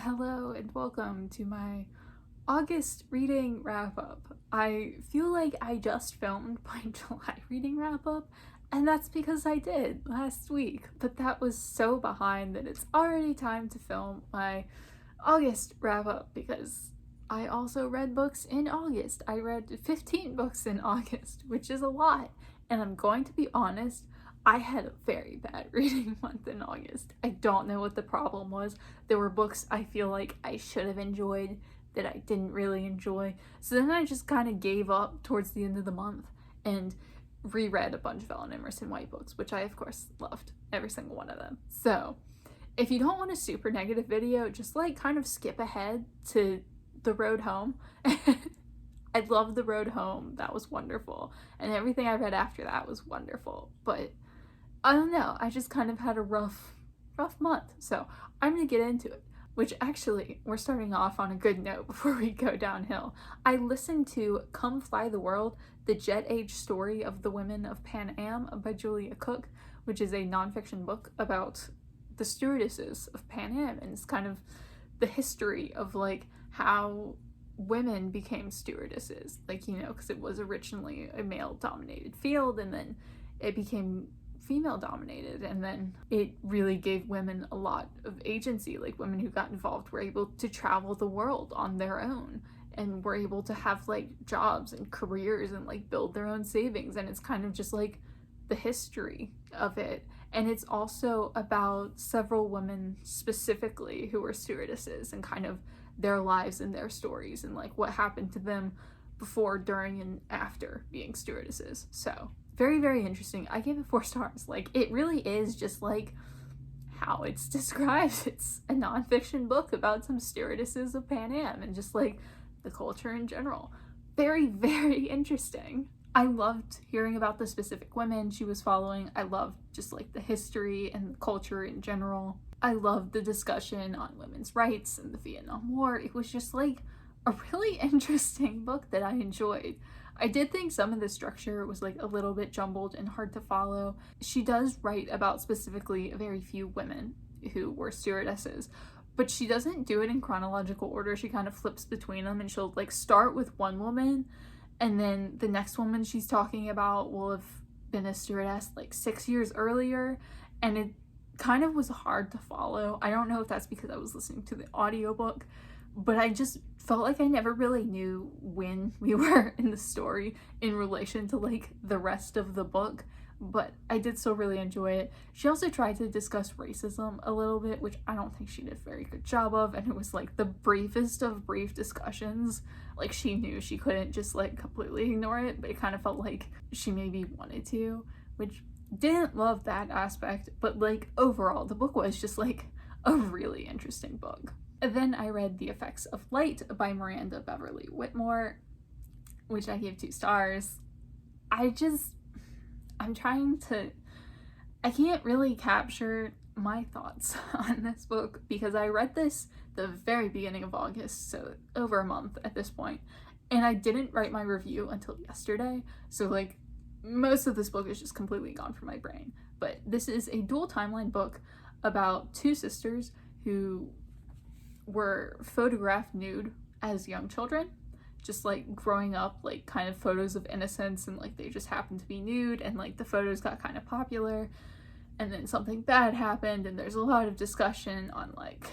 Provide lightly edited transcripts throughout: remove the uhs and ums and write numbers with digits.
Hello and welcome to my August reading wrap-up. I feel like I just filmed my July reading wrap-up, and that's because I did last week, but that was so behind that it's already time to film my August wrap-up because I also read books in August. I read 15 books in August, which is a lot, and I'm going to be honest, I had a very bad reading month in August. I don't know what the problem was. There were books I feel like I should have enjoyed that I didn't really enjoy. So then I just kind of gave up towards the end of the month and reread a bunch of Ellen Emerson White books, which I of course loved, every single one of them. So if you don't want a super negative video, just like kind of skip ahead to the road home. I loved the road home. That was wonderful. And everything I read after that was wonderful. But I don't know, I just kind of had a rough month, so I'm gonna get into it. Which actually, we're starting off on a good note before we go downhill. I listened to Come Fly the World, the Jet Age Story of the Women of Pan Am by Julia Cooke, which is a nonfiction book about the stewardesses of Pan Am, and it's kind of the history of like how women became stewardesses, like, you know, because it was originally a male-dominated field, and then it became female dominated, and then it really gave women a lot of agency. Like, women who got involved were able to travel the world on their own and were able to have like jobs and careers and like build their own savings, and it's kind of just like the history of it. And it's also about several women specifically who were stewardesses and kind of their lives and their stories and like what happened to them before, during, and after being stewardesses. So very, very interesting. I gave it 4 stars. Like, it really is just like how it's described. It's a nonfiction book about some stewardesses of Pan Am and just like the culture in general. Very, very interesting. I loved hearing about the specific women she was following. I loved just like the history and the culture in general. I loved the discussion on women's rights and the Vietnam War. It was just like a really interesting book that I enjoyed. I did think some of the structure was like a little bit jumbled and hard to follow. She does write about specifically very few women who were stewardesses, but she doesn't do it in chronological order. She kind of flips between them, and she'll like start with one woman, and then the next woman she's talking about will have been a stewardess like 6 years earlier, and it kind of was hard to follow. I don't know if that's because I was listening to the audiobook, but I just felt like I never really knew when we were in the story in relation to like the rest of the book, but I did still really enjoy it. She also tried to discuss racism a little bit, which I don't think she did a very good job of, and it was like the briefest of brief discussions. Like, she knew she couldn't just like completely ignore it, but it kind of felt like she maybe wanted to, which didn't love that aspect, but like overall the book was just like a really interesting book. Then I read The Effects of Light by Miranda Beverly-Whittemore, which I gave 2 stars. I can't really capture my thoughts on this book because I read this the very beginning of August, so over a month at this point, and I didn't write my review until yesterday, so like most of this book is just completely gone from my brain. But this is a dual timeline book about 2 sisters who were photographed nude as young children, just like growing up, like kind of photos of innocence, and like they just happened to be nude, and like the photos got kind of popular, and then something bad happened, and there's a lot of discussion on like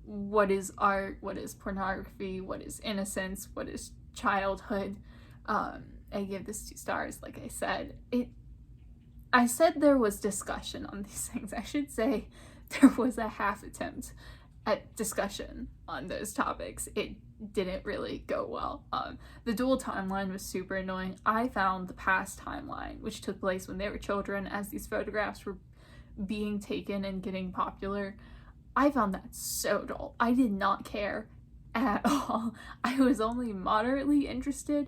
what is art, what is pornography, what is innocence, what is childhood. I give this 2 stars. Like I said, I said there was discussion on these things. I should say there was a half attempt at discussion on those topics. It didn't really go well. The dual timeline was super annoying. I found the past timeline, which took place when they were children, as these photographs were being taken and getting popular, I found that so dull. I did not care at all. I was only moderately interested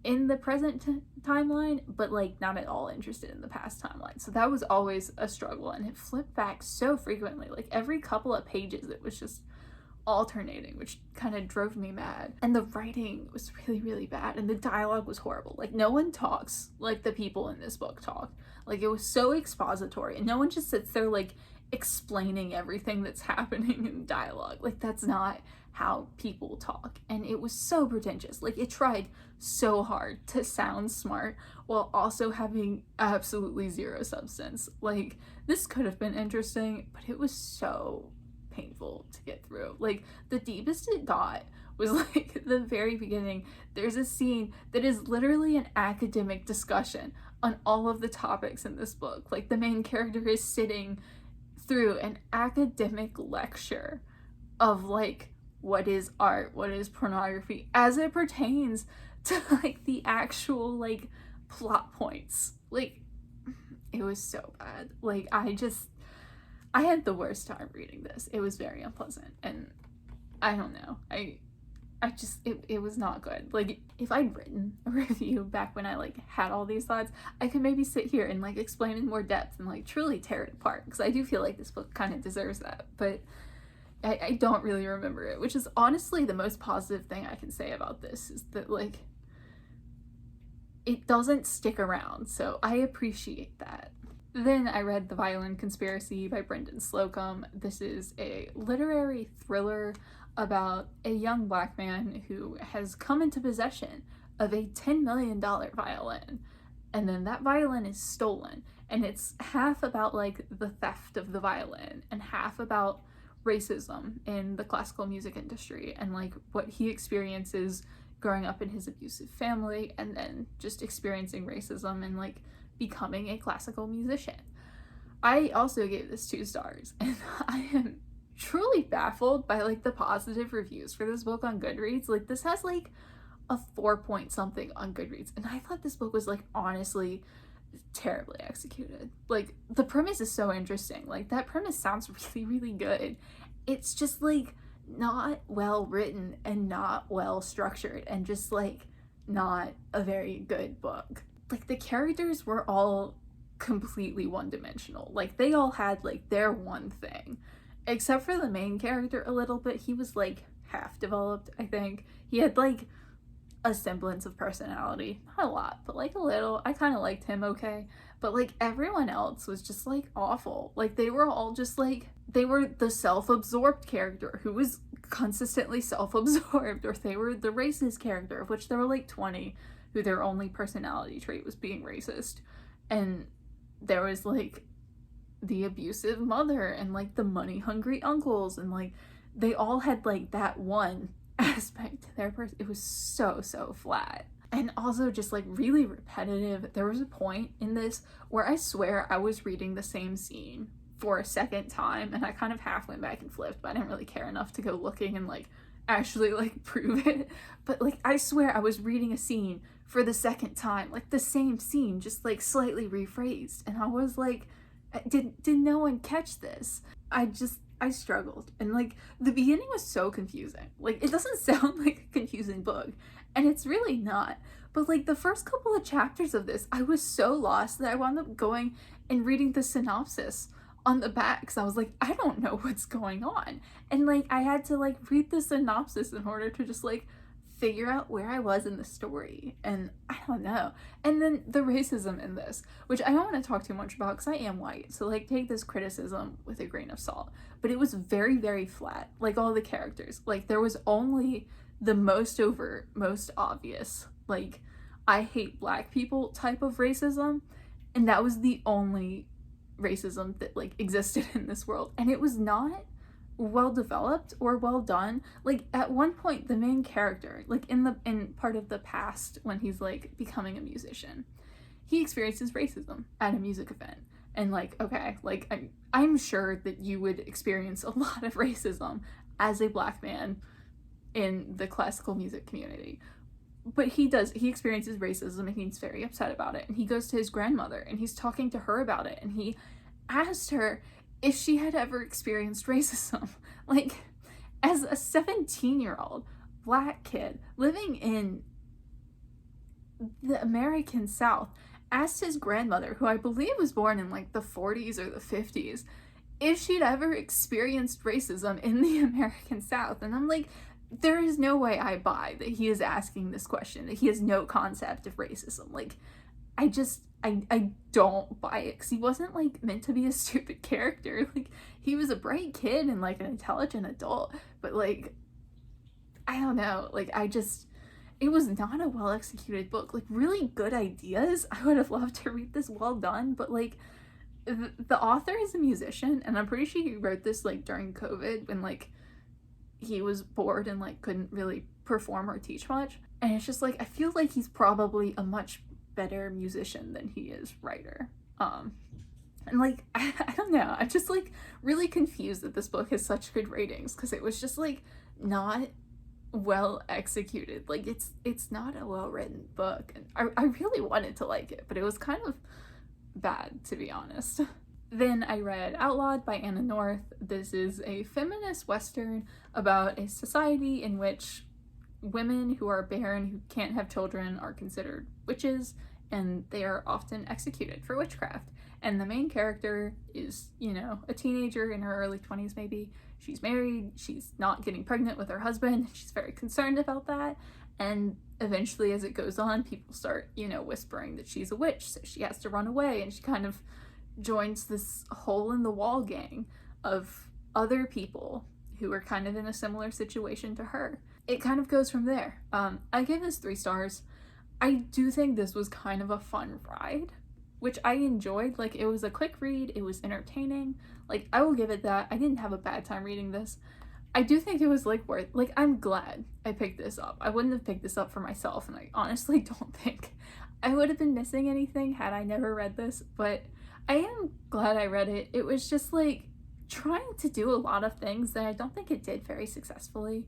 in the present timeline, but like not at all interested in the past timeline. So that was always a struggle, and it flipped back so frequently. Like every couple of pages it was just alternating, which kind of drove me mad. And the writing was really, really bad, and the dialogue was horrible. Like, no one talks like the people in this book talk. Like, it was so expository, and no one just sits there like explaining everything that's happening in dialogue. Like, that's not how people talk. And it was so pretentious. Like, it tried so hard to sound smart while also having absolutely zero substance. Like, this could have been interesting, but it was so painful to get through. Like, the deepest it got was like the very beginning. There's a scene that is literally an academic discussion on all of the topics in this book. Like, the main character is sitting through an academic lecture of like what is art, what is pornography, as it pertains to like the actual like plot points. Like, it was so bad. Like, I had the worst time reading this. It was very unpleasant, and I don't know. It was not good. Like, if I'd written a review back when I like had all these thoughts, I could maybe sit here and like explain in more depth and like truly tear it apart, because I do feel like this book kind of deserves that, but I don't really remember it, which is honestly the most positive thing I can say about this, is that like it doesn't stick around, so I appreciate that. Then I read The Violin Conspiracy by Brendan Slocumb. This is a literary thriller about a young black man who has come into possession of a $10 million violin, and then that violin is stolen, and it's half about like the theft of the violin and half about racism in the classical music industry and like what he experiences growing up in his abusive family, and then just experiencing racism and like becoming a classical musician. I also gave this 2 stars, and I am truly baffled by like the positive reviews for this book on Goodreads. Like, this has like a 4 point something on Goodreads, and I thought this book was like honestly terribly executed. Like, the premise is so interesting. Like, that premise sounds really, really good. It's just like not well written and not well structured, and just like not a very good book. Like, the characters were all completely one-dimensional. Like, they all had like their one thing, except for the main character a little bit. He was like half developed, I think. He had like a semblance of personality, not a lot, but like a little. I kind of liked him okay, but like everyone else was just like awful. Like, they were all just like, they were the self-absorbed character who was consistently self-absorbed, or they were the racist character, of which there were like 20 who their only personality trait was being racist, and there was like the abusive mother and like the money-hungry uncles, and like they all had like that one aspect to their person. It was so flat, and also just like really repetitive. There was a point in this where I swear I was reading the same scene for a second time, and I kind of half went back and flipped, but I didn't really care enough to go looking and like actually like prove it. But like, I swear I was reading a scene for the second time, like the same scene, just like slightly rephrased, and I was like, did no one catch this? I struggled, and like the beginning was so confusing. Like, it doesn't sound like a confusing book, and it's really not, but like the first couple of chapters of this, I was so lost that I wound up going and reading the synopsis on the back, because I was like, I don't know what's going on, and like I had to like read the synopsis in order to just like figure out where I was in the story, and I don't know. And then the racism in this, which I don't want to talk too much about because I am white, so like take this criticism with a grain of salt, but it was very flat. Like, all the characters, like there was only the most overt, most obvious, like I hate black people type of racism, and that was the only racism that like existed in this world, and it was not well developed or well done. Like, at one point, the main character, like in part of the past when he's like becoming a musician, he experiences racism at a music event, and like, okay, like I'm sure that you would experience a lot of racism as a black man in the classical music community, but he experiences racism, and he's very upset about it, and he goes to his grandmother and he's talking to her about it, and he asked her if she had ever experienced racism. Like, as a 17-year-old black kid living in the American South, asked his grandmother, who I believe was born in like the 40s or the 50s, if she'd ever experienced racism in the American South. And I'm like, there is no way I buy that he is asking this question, that he has no concept of racism. Like, I don't buy it, because he wasn't like meant to be a stupid character. Like, he was a bright kid and like an intelligent adult, but like, I don't know, like, it was not a well executed book. Like, really good ideas. I would have loved to read this well done, but like, the author is a musician, and I'm pretty sure he wrote this like during COVID, when like he was bored and like couldn't really perform or teach much. And it's just like, I feel like he's probably a much better musician than he is writer. And like, I don't know, I'm just like really confused that this book has such good ratings, because it was just like not well executed. Like, it's not a well written book, and I really wanted to like it, but it was kind of bad, to be honest. Then I read Outlawed by Anna North. This is a feminist western about a society in which women who are barren, who can't have children, are considered witches, and they are often executed for witchcraft. And the main character is, you know, a teenager in her early 20s maybe. She's married, she's not getting pregnant with her husband, she's very concerned about that, and eventually, as it goes on, people start, you know, whispering that she's a witch, so she has to run away, and she kind of joins this hole-in-the-wall gang of other people who are kind of in a similar situation to her. It kind of goes from there. I gave this 3 stars. I do think this was kind of a fun ride, which I enjoyed. Like, it was a quick read, it was entertaining. Like, I will give it that. I didn't have a bad time reading this. I do think it was like worth, like, I'm glad I picked this up. I wouldn't have picked this up for myself, and I honestly don't think I would have been missing anything had I never read this, but I am glad I read it. It was just like trying to do a lot of things that I don't think it did very successfully.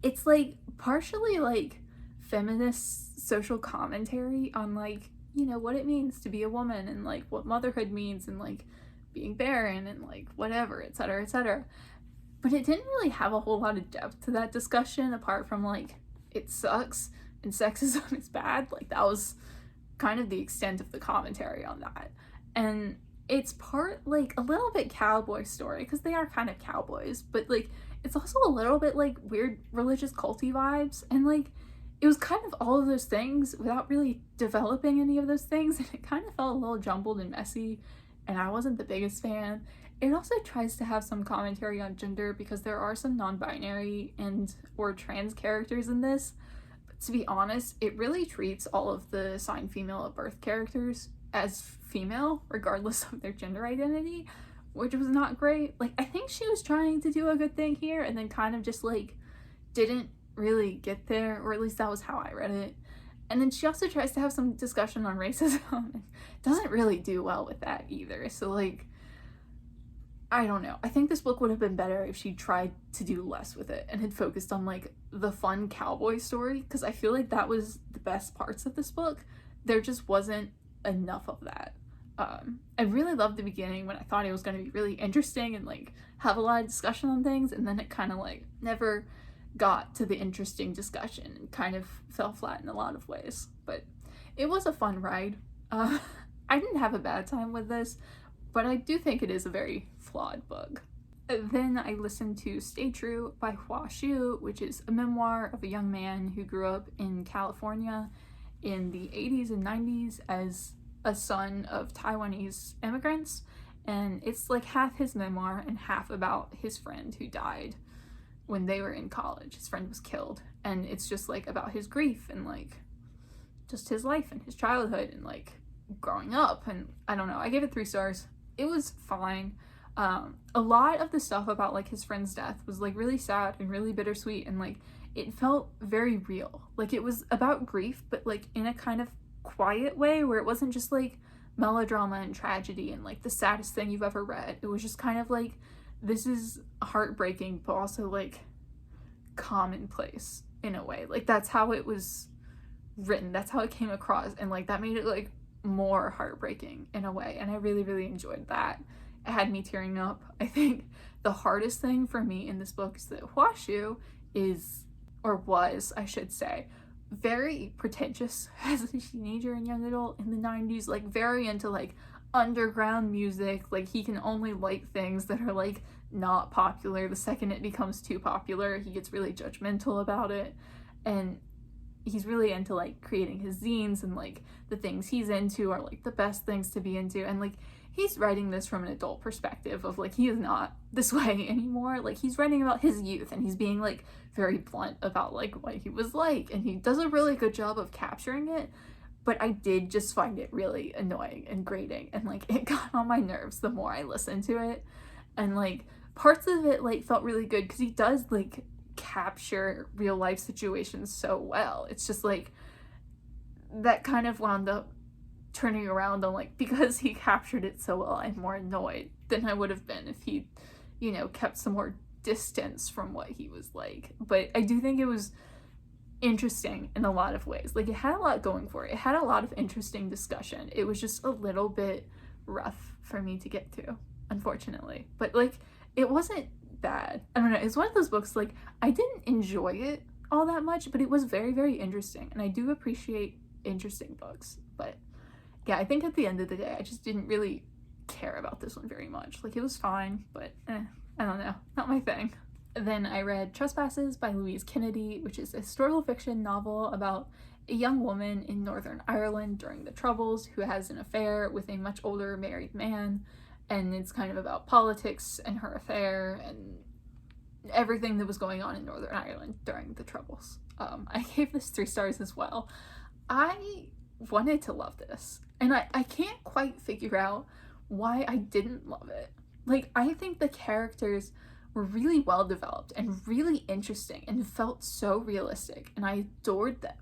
It's like partially like feminist social commentary on like, you know, what it means to be a woman, and like what motherhood means, and like being barren, and like whatever, etc., etc. But it didn't really have a whole lot of depth to that discussion, apart from like, it sucks and sexism is bad. Like, that was kind of the extent of the commentary on that. And it's part like a little bit cowboy story, because they are kind of cowboys, but like it's also a little bit like weird religious culty vibes, and like it was kind of all of those things without really developing any of those things, and it kind of felt a little jumbled and messy, and I wasn't the biggest fan. It also tries to have some commentary on gender, because there are some non-binary and or trans characters in this, but to be honest, it really treats all of the assigned female at birth characters as female regardless of their gender identity, which was not great. Like, I think she was trying to do a good thing here, and then kind of just like didn't really get there, or at least that was how I read it. And then she also tries to have some discussion on racism and doesn't really do well with that either. So like, I don't know. I think this book would have been better if she tried to do less with it and had focused on like the fun cowboy story, because I feel like that was the best parts of this book. There just wasn't enough of that. I really loved the beginning, when I thought it was going to be really interesting and like have a lot of discussion on things, and then it kind of like never got to the interesting discussion and kind of fell flat in a lot of ways. But it was a fun ride. I didn't have a bad time with this, but I do think it is a very flawed book. Then I listened to Stay True by Hua Hsu, which is a memoir of a young man who grew up in California in the 80s and 90s as a son of Taiwanese immigrants, and it's like half his memoir and half about his friend who died when they were in college. His friend was killed, and it's just like about his grief and like just his life and his childhood and like growing up. And I don't know, I gave it 3 stars. It was fine. A lot of the stuff about like his friend's death was like really sad and really bittersweet, and like it felt very real. Like, it was about grief, but like in a kind of quiet way, where it wasn't just like melodrama and tragedy and like the saddest thing you've ever read. It was just kind of like, this is heartbreaking, but also like commonplace in a way. Like, that's how it was written, that's how it came across, and like that made it like more heartbreaking in a way, and I really, really enjoyed that. It had me tearing up. I think the hardest thing for me in this book is that Hua Hsu is, or was, I should say, very pretentious as a teenager and young adult in the 90s, like very into like underground music. Like, he can only like things that are like not popular. The second it becomes too popular, he gets really judgmental about it. And he's really into like creating his zines, and like the things he's into are like the best things to be into, and like he's writing this from an adult perspective of like he is not this way anymore. Like he's writing about his youth, and he's being like very blunt about like what he was like, and he does a really good job of capturing it. But I did just find it really annoying and grating, and like it got on my nerves the more I listened to it. And like parts of it like felt really good because he does like capture real life situations so well. It's just like that kind of wound up turning around on like, because he captured it so well, I'm more annoyed than I would have been if he, you know, kept some more distance from what he was like. But I do think it was interesting in a lot of ways. Like it had a lot going for it. It had a lot of interesting discussion. It was just a little bit rough for me to get to, unfortunately. But like it wasn't bad. I don't know. It's one of those books like I didn't enjoy it all that much, but it was very, very interesting. And I do appreciate interesting books. But yeah, I think at the end of the day, I just didn't really care about this one very much. Like, it was fine, but I don't know. Not my thing. Then I read Trespasses by Louise, which is a historical fiction novel about a young woman in Northern Ireland during the Troubles who has an affair with a much older married man. And it's kind of about politics and her affair and everything that was going on in Northern Ireland during the Troubles. I gave this 3 stars as well. I wanted to love this, and I can't quite figure out why I didn't love it. Like, I think the characters were really well developed and really interesting and felt so realistic, and I adored them.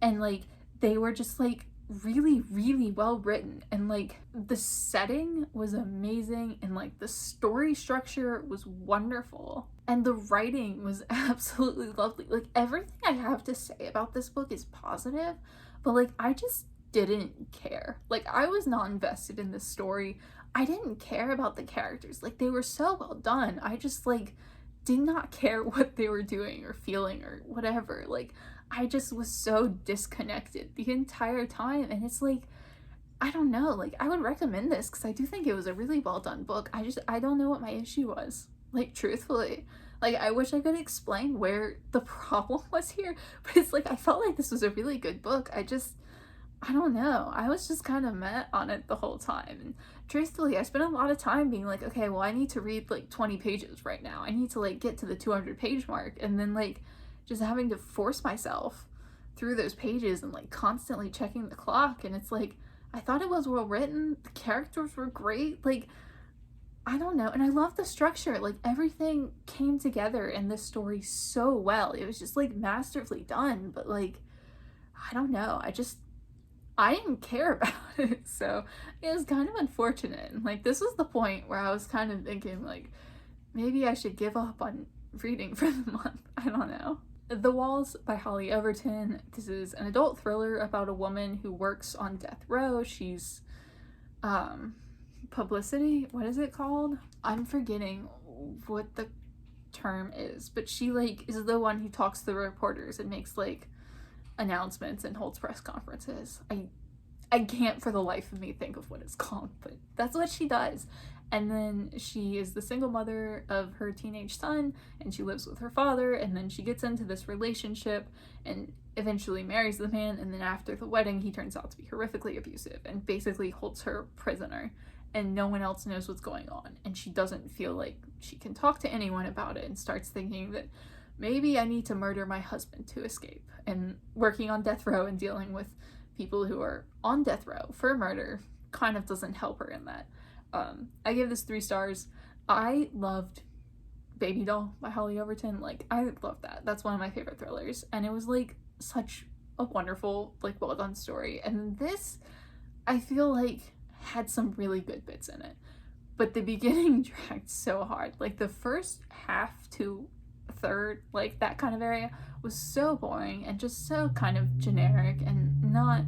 And like they were just like really, really well written, and like the setting was amazing, and like the story structure was wonderful, and the writing was absolutely lovely. Like everything I have to say about this book is positive, but like I just didn't care. Like I was not invested in this story. I didn't care about the characters. Like they were so well done. I just like did not care what they were doing or feeling or whatever. Like I just was so disconnected the entire time, and it's like, I don't know, like I would recommend this because I do think it was a really well done book. I don't know what my issue was, like truthfully. Like I wish I could explain where the problem was here, but it's like I felt like this was a really good book. I don't know, I was just kind of meh on it the whole time. And truthfully, I spent a lot of time being like, okay, well I need to read like 20 pages right now. I need to like get to the 200 page mark, and then like just having to force myself through those pages and like constantly checking the clock. And it's like, I thought it was well written, the characters were great, like I don't know, and I love the structure. Like everything came together in this story so well. It was just like masterfully done, but like I don't know, I didn't care about it, so it was kind of unfortunate. And like this was the point where I was kind of thinking like maybe I should give up on reading for the month. I don't know. The Walls by Hollie Overton. This is an adult thriller about a woman who works on death row. She's publicity, what is it called? I'm forgetting what the term is, but she like is the one who talks to the reporters and makes like announcements and holds press conferences. I can't for the life of me think of what it's called, but that's what she does. And then she is the single mother of her teenage son, and she lives with her father, and then she gets into this relationship and eventually marries the man, and then after the wedding he turns out to be horrifically abusive and basically holds her prisoner, and no one else knows what's going on, and she doesn't feel like she can talk to anyone about it, and starts thinking that maybe I need to murder my husband to escape. And working on death row and dealing with people who are on death row for murder kind of doesn't help her in that. I gave this 3 stars. I loved Baby Doll by Hollie Overton. Like, I love that. That's one of my favorite thrillers. And it was, like, such a wonderful, like, well-done story. And this, I feel like, had some really good bits in it. But the beginning dragged so hard. Like, the first half to third, like, that kind of area was so boring and just so kind of generic and not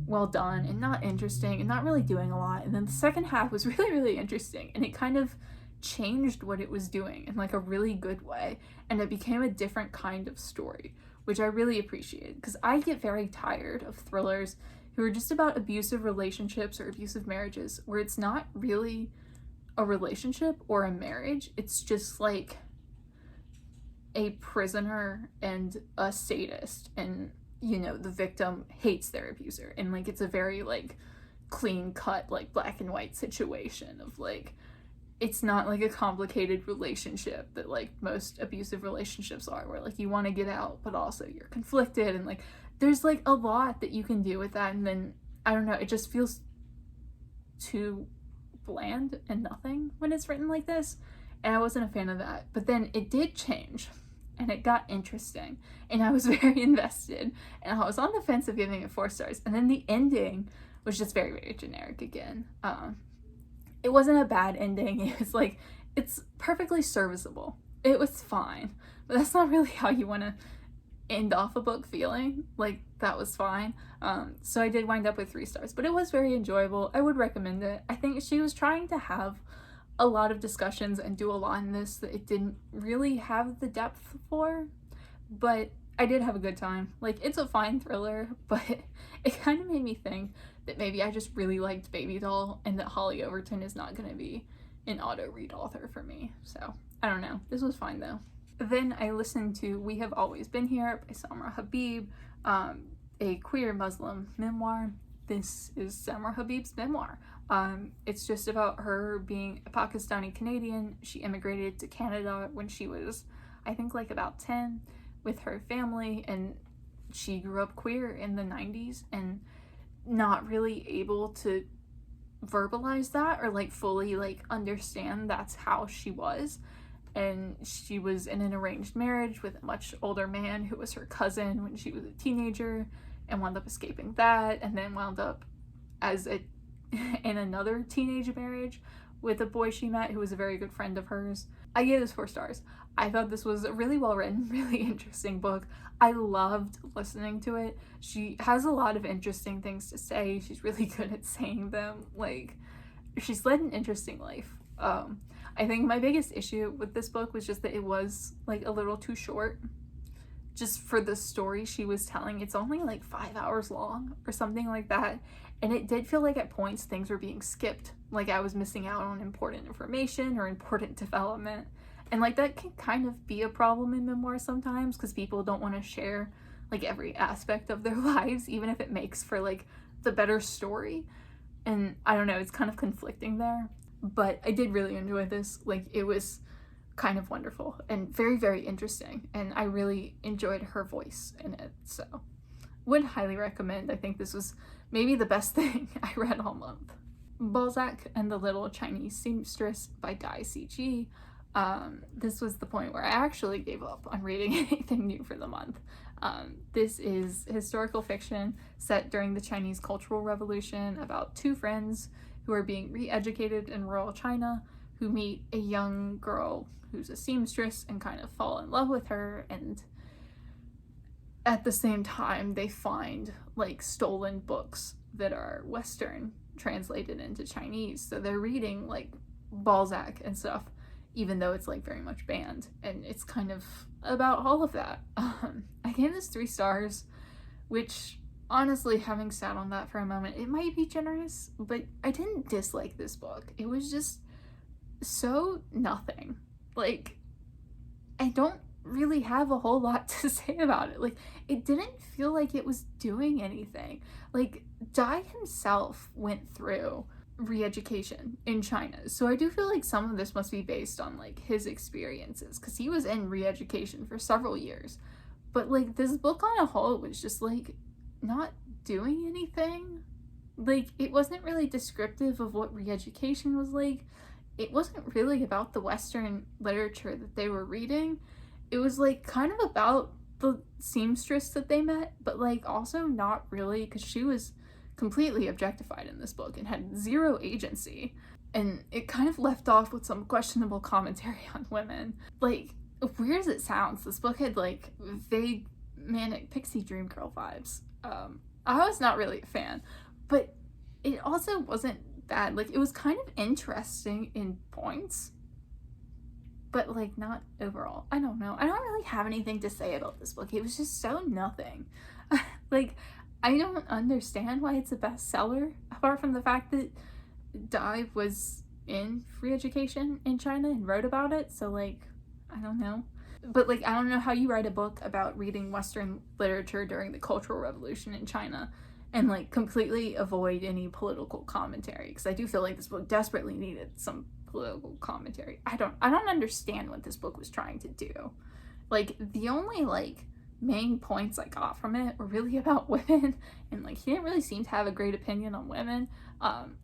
well done and not interesting and not really doing a lot. And then the second half was really, really interesting, and it kind of changed what it was doing in like a really good way, and it became a different kind of story, which I really appreciated, because I get very tired of thrillers who are just about abusive relationships or abusive marriages, where it's not really a relationship or a marriage, it's just like a prisoner and a sadist, and you know, the victim hates their abuser, and like it's a very like clean cut, like black and white situation of like, it's not like a complicated relationship that like most abusive relationships are, where like you want to get out but also you're conflicted, and like there's like a lot that you can do with that. And then I don't know, it just feels too bland and nothing when it's written like this, and I wasn't a fan of that. But then it did change and it got interesting, and I was very invested, and I was on the fence of giving it 4 stars. And then the ending was just very, very generic again. It wasn't a bad ending. It was like, it's perfectly serviceable. It was fine, but that's not really how you want to end off a book feeling. Like, that was fine. So I did wind up with 3 stars, but it was very enjoyable. I would recommend it. I think she was trying to have a lot of discussions and do a lot in this that it didn't really have the depth for, but I did have a good time. Like, it's a fine thriller, but it kind of made me think that maybe I just really liked Baby Doll, and that Hollie Overton is not going to be an auto-read author for me. So, I don't know. This was fine, though. Then I listened to We Have Always Been Here by Samra Habib, a queer Muslim memoir. This is Samra Habib's memoir. It's just about her being a Pakistani Canadian. She immigrated to Canada when she was, I think, like about 10 with her family, and she grew up queer in the 90s and not really able to verbalize that or like fully like understand that's how she was. And she was in an arranged marriage with a much older man who was her cousin when she was a teenager, and wound up escaping that, and then wound up in another teenage marriage with a boy she met who was a very good friend of hers. I gave this 4 stars. I thought this was a really well written, really interesting book. I loved listening to it. She has a lot of interesting things to say. She's really good at saying them. Like, she's led an interesting life. I think my biggest issue with this book was just that it was like a little too short just for the story she was telling. It's only like 5 hours long or something like that, and it did feel like at points things were being skipped, like I was missing out on important information or important development. And like that can kind of be a problem in memoirs sometimes, because people don't want to share like every aspect of their lives, even if it makes for like the better story. And I don't know, it's kind of conflicting there. But I did really enjoy this. Like, it was kind of wonderful and very, very interesting, and I really enjoyed her voice in it. So would highly recommend. I think this was maybe the best thing I read all month. Balzac and the Little Chinese Seamstress by Sijie. This was the point where I actually gave up on reading anything new for the month. This is historical fiction set during the Chinese Cultural Revolution about 2 friends who are being re-educated in rural China, who meet a young girl who's a seamstress and kind of fall in love with her, and at the same time they find like stolen books that are Western translated into Chinese. So they're reading like Balzac and stuff, even though it's like very much banned, and it's kind of about all of that. I gave this 3 stars, which honestly, having sat on that for a moment, it might be generous, but I didn't dislike this book. It was just so nothing. Like, I don't really have a whole lot to say about it. Like, it didn't feel like it was doing anything. Like, Dai himself went through re-education in China, so I do feel like some of this must be based on like his experiences, because he was in re-education for several years. But like, this book on a whole was just like not doing anything. Like, it wasn't really descriptive of what re-education was like. It wasn't really about the Western literature that they were reading. It was like kind of about the seamstress that they met, but like also not really, because she was completely objectified in this book and had 0 agency, and it kind of left off with some questionable commentary on women. Like, weird as it sounds, this book had like vague manic pixie dream girl vibes. I was not really a fan, but it also wasn't bad. Like, it was kind of interesting in points, but like not overall. I don't know. I don't really have anything to say about this book. It was just so nothing. Like, I don't understand why it's a bestseller, apart from the fact that Dai was in free education in China and wrote about it. So like, I don't know. But like, I don't know how you write a book about reading Western literature during the Cultural Revolution in China and like completely avoid any political commentary, because I do feel like this book desperately needed some political commentary. I don't understand what this book was trying to do. Like, the only like main points I got from it were really about women, and like he didn't really seem to have a great opinion on women.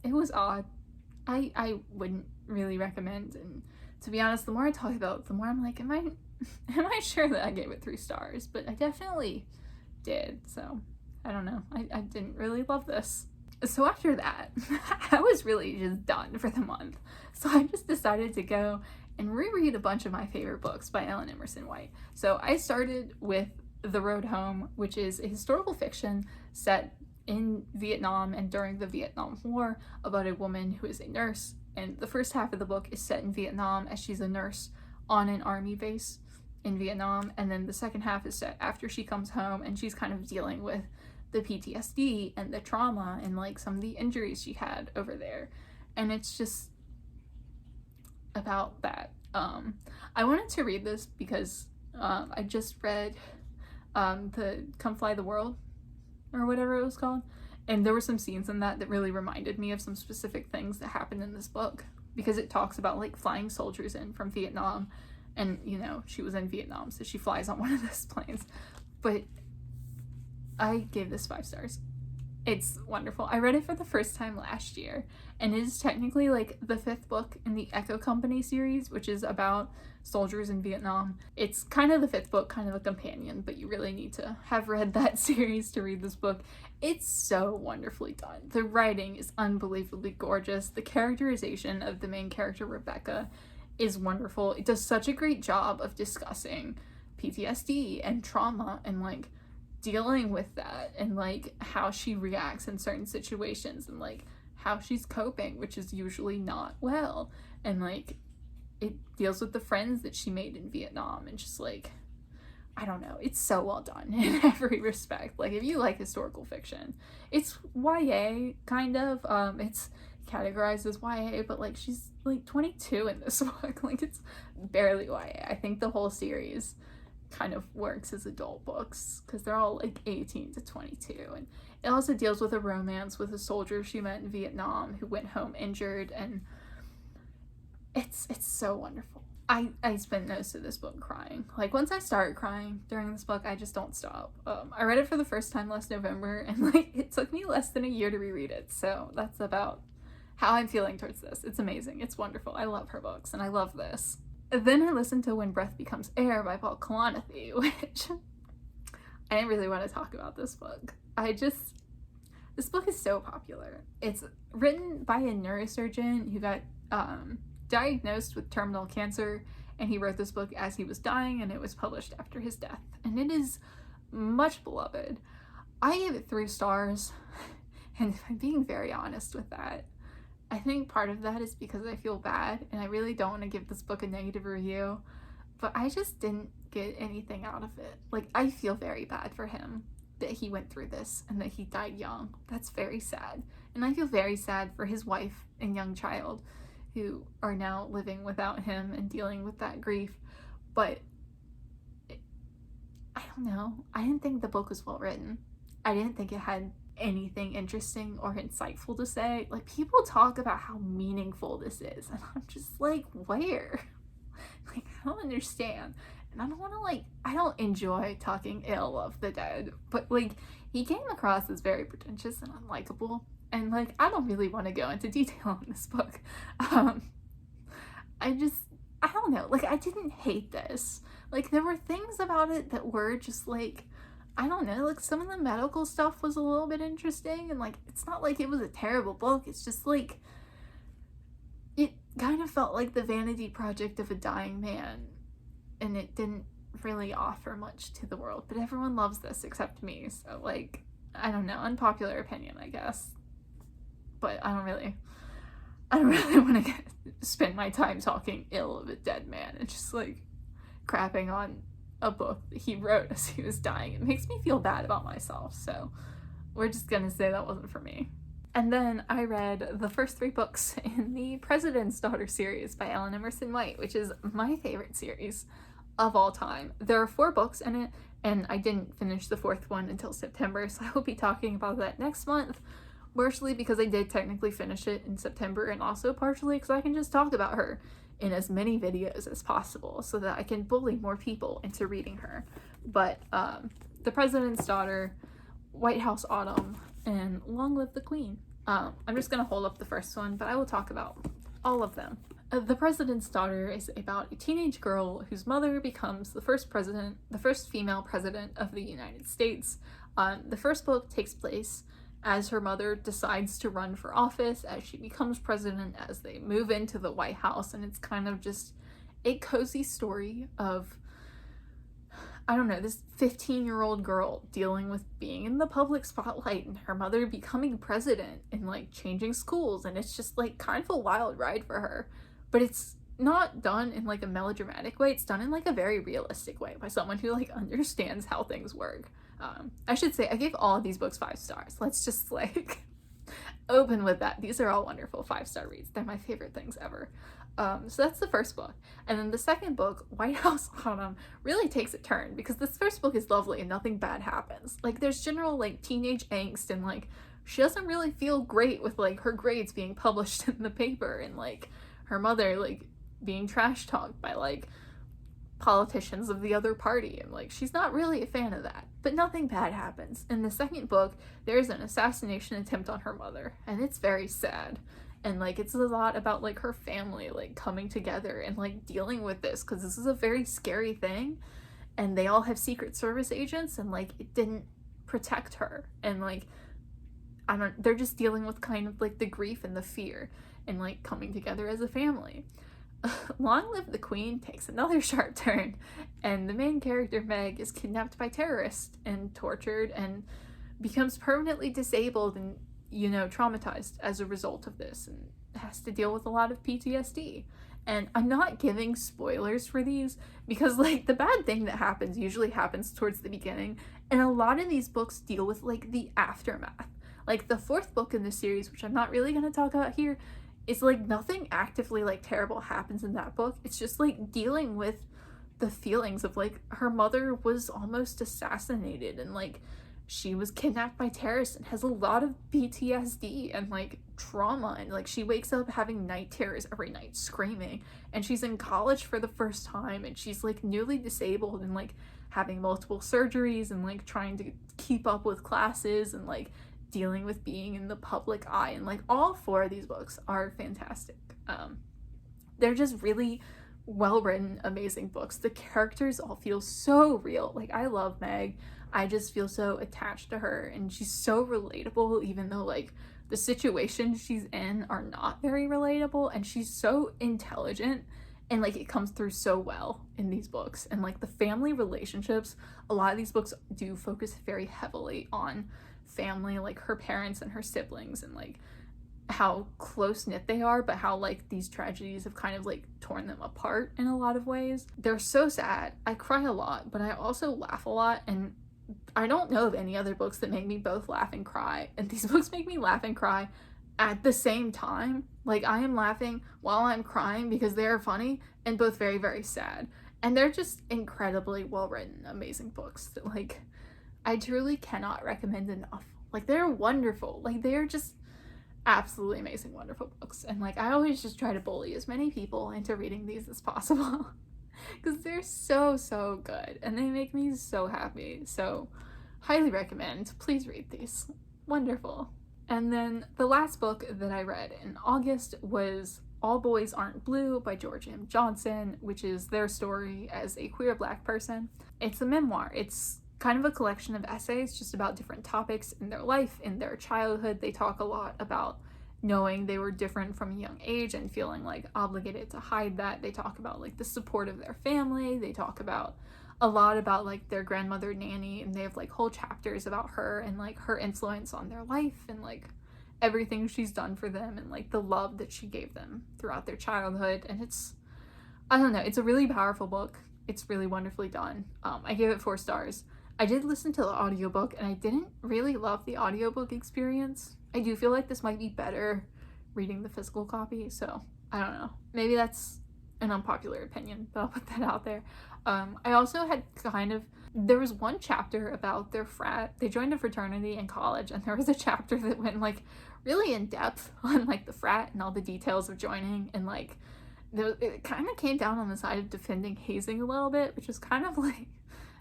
It was odd. I wouldn't really recommend, and to be honest, the more I talk about it, the more I'm like, am I sure that I gave it 3 stars? But I definitely did, so I don't know. I didn't really love this. So after that, I was really just done for the month. So I just decided to go and reread a bunch of my favorite books by Ellen Emerson White. So I started with The Road Home, which is a historical fiction set in Vietnam and during the Vietnam War about a woman who is a nurse. And the first half of the book is set in Vietnam as she's a nurse on an army base in Vietnam. And then the second half is set after she comes home and she's kind of dealing with the PTSD and the trauma and like some of the injuries she had over there. And it's just about that. I wanted to read this because I just read the Come Fly the World or whatever it was called, and there were some scenes in that really reminded me of some specific things that happened in this book, because it talks about like flying soldiers in from Vietnam, and you know, she was in Vietnam, so she flies on one of those planes. But I gave this 5 stars. It's wonderful. I read it for the first time last year, and it is technically like the 5th book in the Echo Company series, which is about soldiers in Vietnam. It's kind of the 5th book, kind of a companion, but you really need to have read that series to read this book. It's so wonderfully done. The writing is unbelievably gorgeous. The characterization of the main character, Rebecca, is wonderful. It does such a great job of discussing PTSD and trauma and like dealing with that, and like how she reacts in certain situations, and like how she's coping, which is usually not well, and like it deals with the friends that she made in Vietnam, and just like, I don't know, it's so well done in every respect. Like, if you like historical fiction, it's YA kind of, it's categorized as YA, but like she's like 22 in this book. Like, it's barely YA. I think the whole series kind of works as adult books because they're all like 18 to 22, and it also deals with a romance with a soldier she met in Vietnam who went home injured, and it's so wonderful. I spent most of this book crying. Like, once I start crying during this book, I just don't stop. I read it for the first time last November, and like it took me less than a year to reread it, so that's about how I'm feeling towards this. It's amazing. It's wonderful. I love her books, and I love this. Then I listened to When Breath Becomes Air by Kalanithi, which I didn't really want to talk about this book. This book is so popular. It's written by a neurosurgeon who got diagnosed with terminal cancer, and he wrote this book as he was dying, and it was published after his death. And it is much beloved. I gave it 3 stars, and if I'm being very honest with that, I think part of that is because I feel bad, and I really don't want to give this book a negative review, but I just didn't get anything out of it. Like, I feel very bad for him that he went through this and that he died young. That's very sad. And I feel very sad for his wife and young child who are now living without him and dealing with that grief. But I don't know. I didn't think the book was well written. I didn't think it had anything interesting or insightful to say. Like, people talk about how meaningful this is, and I'm just like, where? Like, I don't understand. And I don't want to, like, I don't enjoy talking ill of the dead, but like, he came across as very pretentious and unlikable, and like, I don't really want to go into detail in this book. I don't know, like, I didn't hate this. Like, there were things about it that were just like, I don't know, like, some of the medical stuff was a little bit interesting, and like, it's not like it was a terrible book. It's just like, it kind of felt like the vanity project of a dying man, and it didn't really offer much to the world. But everyone loves this except me, so like, I don't know, unpopular opinion, I guess. But I don't really want to spend my time talking ill of a dead man and just like crapping on a book that he wrote as he was dying. It makes me feel bad about myself, so we're just gonna say that wasn't for me. And then I read the first 3 books in the President's Daughter series by Ellen Emerson White, which is my favorite series. of all time. There are 4 books in it, and I didn't finish the 4th one until September, so I will be talking about that next month, partially because I did technically finish it in September, and also partially because I can just talk about her in as many videos as possible so that I can bully more people into reading her. But The President's Daughter, White House Autumn, and Long Live the Queen. I'm just gonna hold up the first one, but I will talk about all of them. The President's Daughter is about a teenage girl whose mother becomes the first female president of the United States. The first book takes place as her mother decides to run for office, as she becomes president, as they move into the White House, and it's kind of just a cozy story of, I don't know, this 15-year-old girl dealing with being in the public spotlight and her mother becoming president and like changing schools, and it's just like kind of a wild ride for her. But it's not done in like a melodramatic way, it's done in like a very realistic way by someone who like understands how things work. I should say I gave all of these books 5 stars. Let's just like open with that. These are all wonderful 5-star reads. They're my favorite things ever. So that's the first book. And then the second book, White House Autumn, really takes a turn because this first book is lovely and nothing bad happens. Like there's general like teenage angst and like she doesn't really feel great with like her grades being published in the paper and like her mother like being trash talked by like politicians of the other party, and like she's not really a fan of that. But nothing bad happens. In the second book, there's an assassination attempt on her mother, and it's very sad. And like it's a lot about like her family like coming together and like dealing with this, because this is a very scary thing, and they all have Secret Service agents, and like it didn't protect her, and like they're just dealing with kind of like the grief and the fear and like coming together as a family. Long Live the Queen takes another sharp turn, and the main character, Meg, is kidnapped by terrorists and tortured and becomes permanently disabled and, you know, traumatized as a result of this, and has to deal with a lot of PTSD. And I'm not giving spoilers for these because like the bad thing that happens usually happens towards the beginning, and a lot of these books deal with like the aftermath. Like the 4th book in the series, which I'm not really going to talk about here, it's like nothing actively like terrible happens in that book. It's just like dealing with the feelings of like her mother was almost assassinated, and like she was kidnapped by terrorists and has a lot of PTSD and like trauma, and like she wakes up having night terrors every night screaming, and she's in college for the first time, and she's like newly disabled and like having multiple surgeries and like trying to keep up with classes and like dealing with being in the public eye. And like all 4 of these books are fantastic. They're just really well written, amazing books. The characters all feel so real. Like I love Meg. I just feel so attached to her, and she's so relatable, even though like the situations she's in are not very relatable, and she's so intelligent, and like it comes through so well in these books. And like the family relationships, a lot of these books do focus very heavily on family, like her parents and her siblings, and like how close-knit they are, but how like these tragedies have kind of like torn them apart in a lot of ways. They're so sad. I cry a lot, but I also laugh a lot, and I don't know of any other books that make me both laugh and cry, and these books make me laugh and cry at the same time. Like I am laughing while I'm crying because they are funny and both very, very sad, and they're just incredibly well written, amazing books that like I truly cannot recommend enough. Like they're wonderful. Like they're just absolutely amazing, wonderful books. And like I always just try to bully as many people into reading these as possible because they're so good and they make me so happy. So highly recommend. Please read these. Wonderful. And then the last book that I read in August was All Boys Aren't Blue by George M. Johnson, which is their story as a queer Black person. It's a memoir. It's kind of a collection of essays just about different topics in their life, in their childhood. They talk a lot about knowing they were different from a young age and feeling like obligated to hide that. They talk about like the support of their family. They talk about a lot about like their grandmother Nanny, and they have like whole chapters about her and like her influence on their life and like everything she's done for them and like the love that she gave them throughout their childhood. And it's, I don't know, it's a really powerful book. It's really wonderfully done. I gave it 4 stars. I did listen to the audiobook, and I didn't really love the audiobook experience. I do feel like this might be better reading the physical copy, so I don't know. Maybe that's an unpopular opinion, but I'll put that out there. I also had there was one chapter about their frat. They joined a fraternity in college, and there was a chapter that went like really in depth on like the frat and all the details of joining, and like it kind of came down on the side of defending hazing a little bit, which is kind of like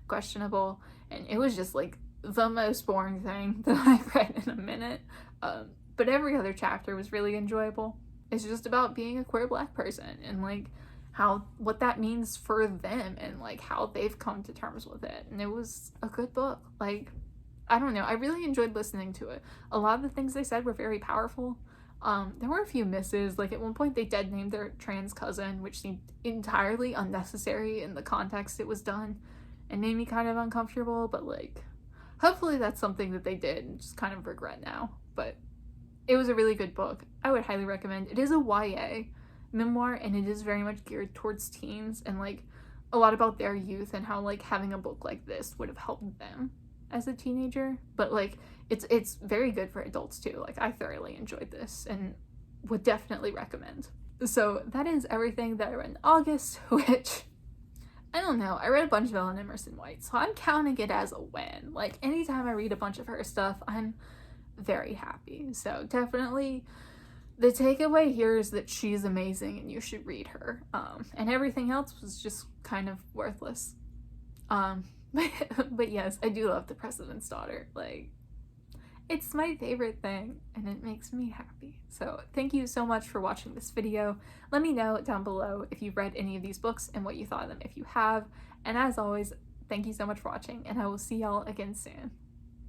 questionable, and it was just like the most boring thing that I've read in a minute. But every other chapter was really enjoyable. It's just about being a queer Black person and like what that means for them and like how they've come to terms with it. And it was a good book. Like, I don't know, I really enjoyed listening to it. A lot of the things they said were very powerful. There were a few misses. Like, at one point they dead named their trans cousin, which seemed entirely unnecessary in the context it was done and made me kind of uncomfortable, but like, hopefully that's something that they did and just kind of regret now. But it was a really good book. I would highly recommend. It is a YA memoir, and it is very much geared towards teens and like a lot about their youth and how like having a book like this would have helped them as a teenager. But like it's very good for adults too. Like, I thoroughly enjoyed this and would definitely recommend. So that is everything that I read in August, which, I don't know, I read a bunch of Ellen Emerson White, so I'm counting it as a win. Like, anytime I read a bunch of her stuff, I'm very happy. So definitely the takeaway here is that she's amazing and you should read her. And everything else was just kind of worthless. But yes, I do love The President's Daughter. Like, it's my favorite thing and it makes me happy. So thank you so much for watching this video. Let me know down below if you've read any of these books and what you thought of them if you have. And as always, thank you so much for watching, and I will see y'all again soon.